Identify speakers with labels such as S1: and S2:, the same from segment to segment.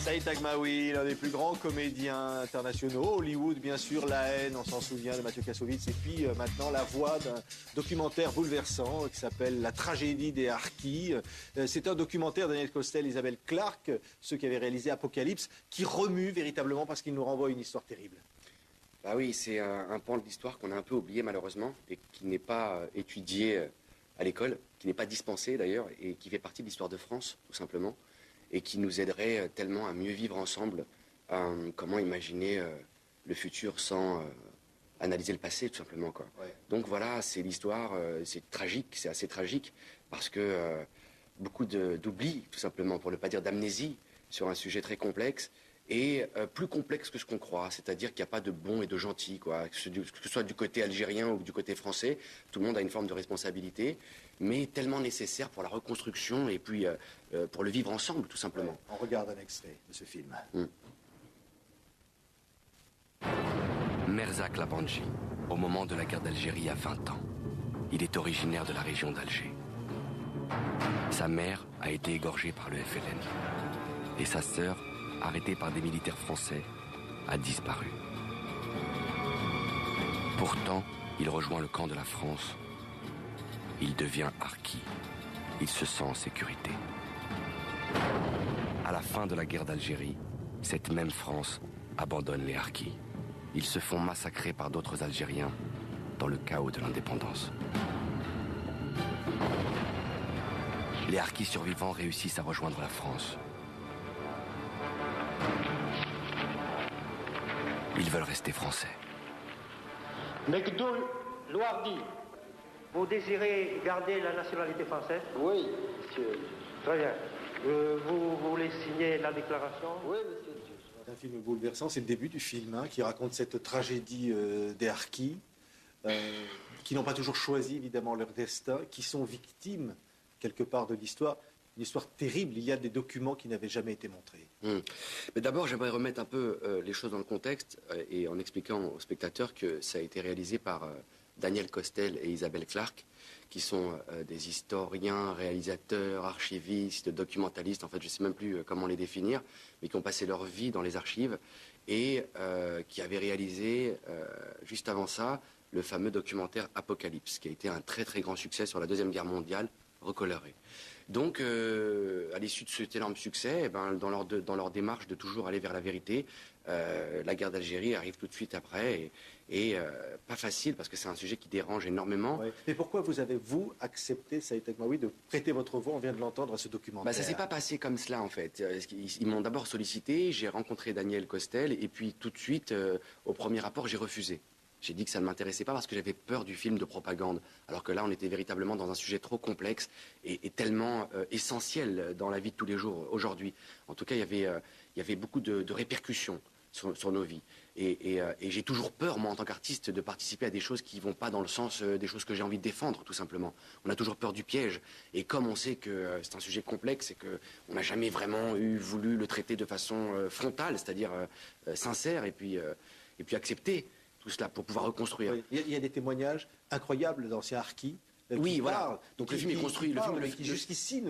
S1: Saïd Taghmaoui, l'un des plus grands comédiens internationaux, Hollywood bien sûr, La haine, on s'en souvient de Mathieu Kassovitz, et puis maintenant la voix d'un documentaire bouleversant qui s'appelle La tragédie des Harkis. C'est un documentaire Daniel Costel, Isabelle Clarke, ceux qui avaient réalisé Apocalypse, qui remue véritablement parce qu'il nous renvoie une histoire terrible.
S2: Bah oui, c'est un pan de l'histoire qu'on a un peu oublié malheureusement et qui n'est pas étudié à l'école, qui n'est pas dispensé d'ailleurs et qui fait partie de l'histoire de France tout simplement et qui nous aiderait tellement à mieux vivre ensemble, comment imaginer le futur sans analyser le passé tout simplement quoi. Ouais. Donc voilà, c'est l'histoire, c'est tragique, c'est assez tragique parce que beaucoup d'oubli tout simplement, pour ne pas dire d'amnésie sur un sujet très complexe. Et plus complexe que ce qu'on croit, c'est-à-dire qu'il n'y a pas de bon et de gentil, quoi. Que ce soit du côté algérien ou du côté français, tout le monde a une forme de responsabilité, mais tellement nécessaire pour la reconstruction et puis pour le vivre ensemble, tout simplement.
S1: Ouais, on regarde un extrait de ce film.
S3: Merzak Labanji, au moment de la guerre d'Algérie, a 20 ans. Il est originaire de la région d'Alger. Sa mère a été égorgée par le FLN. Et sa sœur, arrêté par des militaires français, a disparu. Pourtant, il rejoint le camp de la France. Il devient harki. Il se sent en sécurité. À la fin de la guerre d'Algérie, cette même France abandonne les harkis. Ils se font massacrer par d'autres Algériens dans le chaos de l'indépendance. Les harkis survivants réussissent à rejoindre la France. Ils veulent rester français.
S4: Mekdoul Louardi, vous désirez garder la nationalité française?
S5: Oui, monsieur.
S4: Très bien. Vous voulez signer la déclaration?
S5: Oui, monsieur.
S1: C'est un film bouleversant, c'est le début du film qui raconte cette tragédie des Harkis, qui n'ont pas toujours choisi évidemment leur destin, qui sont victimes quelque part de l'histoire. Une histoire terrible, il y a des documents qui n'avaient jamais été montrés.
S2: Mais d'abord, j'aimerais remettre un peu les choses dans le contexte et en expliquant aux spectateurs que ça a été réalisé par Daniel Costel et Isabelle Clarke, qui sont des historiens, réalisateurs, archivistes, documentalistes, en fait je ne sais même plus comment les définir, mais qui ont passé leur vie dans les archives et qui avaient réalisé, juste avant ça, le fameux documentaire Apocalypse, qui a été un très très grand succès sur la Deuxième Guerre mondiale, recoloré. Donc, à l'issue de cet énorme succès, dans leur démarche de toujours aller vers la vérité, la guerre d'Algérie arrive tout de suite après, et pas facile, parce que c'est un sujet qui dérange énormément.
S1: Ouais. Mais pourquoi vous avez, vous, accepté, Saïd Taghmaoui, de prêter votre voix, on vient de l'entendre, à ce documentaire?
S2: Ça s'est pas passé comme cela, en fait. Ils m'ont d'abord sollicité, j'ai rencontré Daniel Costel, et puis tout de suite, au premier rapport, j'ai refusé. J'ai dit que ça ne m'intéressait pas parce que j'avais peur du film de propagande. Alors que là, on était véritablement dans un sujet trop complexe et tellement essentiel dans la vie de tous les jours aujourd'hui. En tout cas, il y avait beaucoup de répercussions sur nos vies. Et j'ai toujours peur, moi, en tant qu'artiste, de participer à des choses qui ne vont pas dans le sens des choses que j'ai envie de défendre, tout simplement. On a toujours peur du piège. Et comme on sait que c'est un sujet complexe et qu'on n'a jamais vraiment voulu le traiter de façon frontale, c'est-à-dire sincère et puis accepter tout cela pour pouvoir reconstruire.
S1: Oui. Il y a des témoignages incroyables d'anciens harkis.
S2: Oui, voilà. Donc le film est construit.
S1: Qui jusqu'ici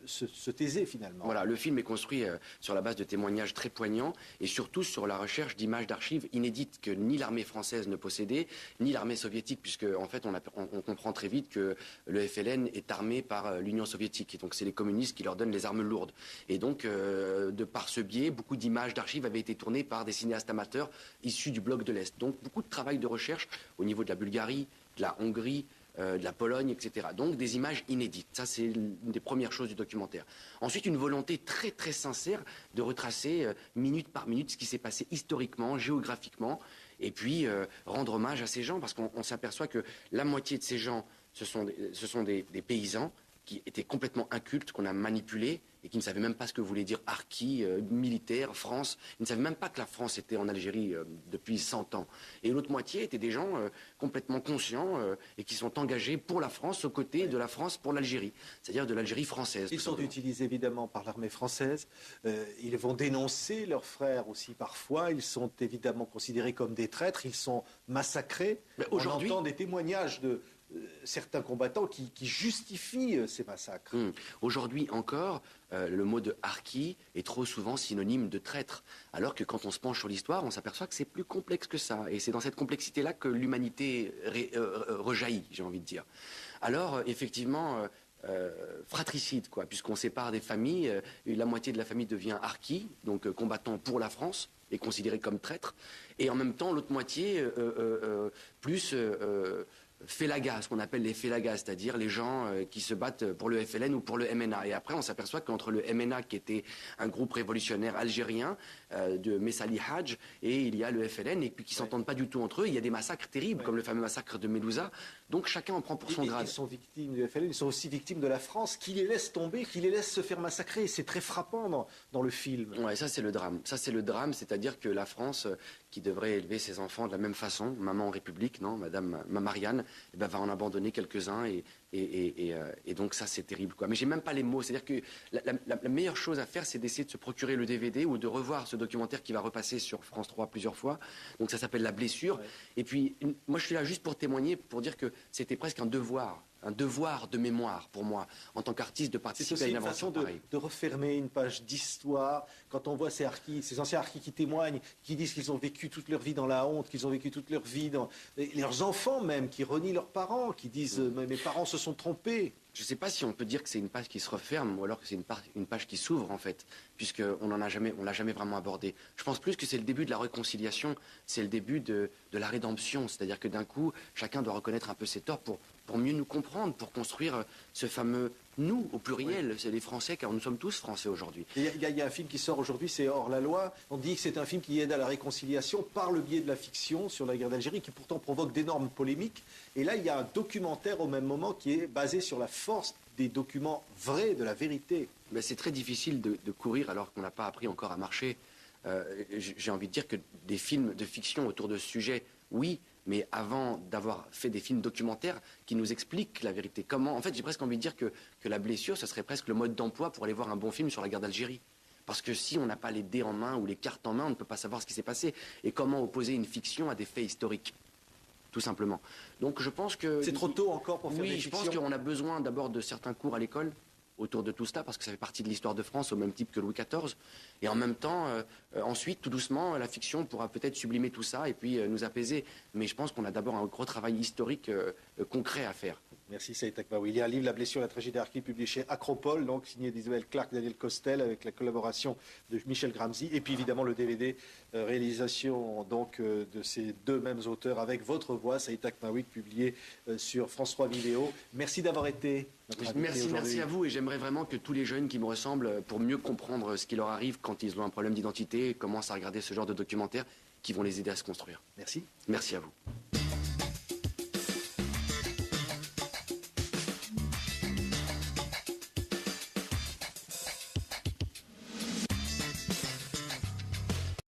S1: se taisait finalement.
S2: Voilà, le film est construit sur la base de témoignages très poignants et surtout sur la recherche d'images d'archives inédites que ni l'armée française ne possédait, ni l'armée soviétique, puisque en fait on comprend très vite que le FLN est armé par l'Union soviétique. Et donc c'est les communistes qui leur donnent les armes lourdes. Et donc de par ce biais, beaucoup d'images d'archives avaient été tournées par des cinéastes amateurs issus du bloc de l'Est. Donc beaucoup de travail de recherche au niveau de la Bulgarie, de la Hongrie, de la Pologne, etc. Donc des images inédites. Ça, c'est une des premières choses du documentaire. Ensuite, une volonté très très sincère de retracer minute par minute ce qui s'est passé historiquement, géographiquement, et puis rendre hommage à ces gens, parce qu'on s'aperçoit que la moitié de ces gens, ce sont des paysans qui étaient complètement incultes, qu'on a manipulés et qui ne savaient même pas ce que voulait dire harki, militaire, France. Ils ne savaient même pas que la France était en Algérie depuis 100 ans. Et l'autre moitié étaient des gens complètement conscients et qui sont engagés pour la France, aux côtés de la France pour l'Algérie, c'est-à-dire de l'Algérie française.
S1: Ils sont utilisés évidemment par l'armée française. Ils vont dénoncer leurs frères aussi parfois. Ils sont évidemment considérés comme des traîtres. Ils sont massacrés.
S2: On
S1: entend des témoignages certains combattants qui justifient ces massacres.
S2: Aujourd'hui encore, le mot de harki est trop souvent synonyme de traître, alors que quand on se penche sur l'histoire, on s'aperçoit que c'est plus complexe que ça. Et c'est dans cette complexité-là que l'humanité rejaillit, j'ai envie de dire. Alors, effectivement, fratricide, quoi, puisqu'on sépare des familles, la moitié de la famille devient harki, donc combattant pour la France, est considéré comme traître, et en même temps, l'autre moitié, plus... félagas, ce qu'on appelle les félagas, c'est-à-dire les gens qui se battent pour le FLN ou pour le MNA. Et après, on s'aperçoit qu'entre le MNA, qui était un groupe révolutionnaire algérien de Messali Hadj, et il y a le FLN, et puis qui s'entendent pas du tout entre eux. Il y a des massacres terribles, comme le fameux massacre de Melouza. Donc chacun en prend pour son grade.
S1: Ils sont victimes du FLN, ils sont aussi victimes de la France, qui les laisse tomber, qui les laisse se faire massacrer. C'est très frappant dans le film.
S2: Ouais, ça c'est le drame. Ça c'est le drame, c'est-à-dire que la France, qui devrait élever ses enfants de la même façon, maman en République, non, Madame Marianne, eh ben, va en abandonner quelques-uns et donc ça c'est terrible, quoi. Mais j'ai même pas les mots, c'est-à-dire que la meilleure chose à faire, c'est d'essayer de se procurer le DVD ou de revoir ce documentaire qui va repasser sur France 3 plusieurs fois. Donc ça s'appelle La Blessure. Ouais. Et puis moi je suis là juste pour témoigner, pour dire que c'était presque un devoir de mémoire pour moi, en tant qu'artiste, de participer à une aventure pareille.
S1: C'est aussi une façon de refermer une page d'histoire. Quand on voit ces anciens harkis qui témoignent, qui disent qu'ils ont vécu toute leur vie dans la honte, qu'ils ont vécu toute leur vie dans... leurs enfants même, qui renient leurs parents, qui disent mes parents se sont trompés.
S2: Je ne sais pas si on peut dire que c'est une page qui se referme ou alors que c'est une page qui s'ouvre en fait, puisqu'on l'a jamais vraiment abordé. Je pense plus que c'est le début de la réconciliation, c'est le début de la rédemption, c'est-à-dire que d'un coup, chacun doit reconnaître un peu ses torts pour mieux nous comprendre, pour construire ce fameux nous au pluriel. Oui. C'est les Français, car nous sommes tous Français aujourd'hui.
S1: Il y a un film qui sort aujourd'hui, c'est Hors la loi. On dit que c'est un film qui aide à la réconciliation par le biais de la fiction sur la guerre d'Algérie, qui pourtant provoque d'énormes polémiques. Et là, il y a un documentaire au même moment qui est basé sur la force des documents vrais, de la vérité.
S2: Mais c'est très difficile de courir alors qu'on n'a pas appris encore à marcher. J'ai envie de dire que des films de fiction autour de ce sujet, oui, mais avant d'avoir fait des films documentaires qui nous expliquent la vérité. Comment, en fait, j'ai presque envie de dire que La Blessure, ce serait presque le mode d'emploi pour aller voir un bon film sur la guerre d'Algérie. Parce que si on n'a pas les dés en main ou les cartes en main, on ne peut pas savoir ce qui s'est passé. Et comment opposer une fiction à des faits historiques, tout simplement. Donc je pense que...
S1: C'est trop tôt encore pour faire des fictions.
S2: Oui, je pense qu'on a besoin d'abord de certains cours à l'école autour de tout cela, parce que ça fait partie de l'histoire de France, au même type que Louis XIV. Et en même temps, ensuite, tout doucement, la fiction pourra peut-être sublimer tout ça et puis nous apaiser. Mais je pense qu'on a d'abord un gros travail historique concret à faire.
S1: Merci Saïd Takmaoui. Il y a un livre, La blessure, la tragédie harki, publié chez Acropole, donc signé d'Isabelle Clark, Daniel Costel, avec la collaboration de Michel Gramzy, et puis évidemment le DVD, réalisation donc de ces deux mêmes auteurs avec votre voix, Saïd Takmaoui, publié sur France 3 Vidéo. Merci d'avoir été notre invité aujourd'hui.
S2: Merci à vous, et j'aimerais vraiment que tous les jeunes qui me ressemblent, pour mieux comprendre ce qui leur arrive quand ils ont un problème d'identité, commencent à regarder ce genre de documentaires qui vont les aider à se construire.
S1: Merci.
S2: Merci à vous.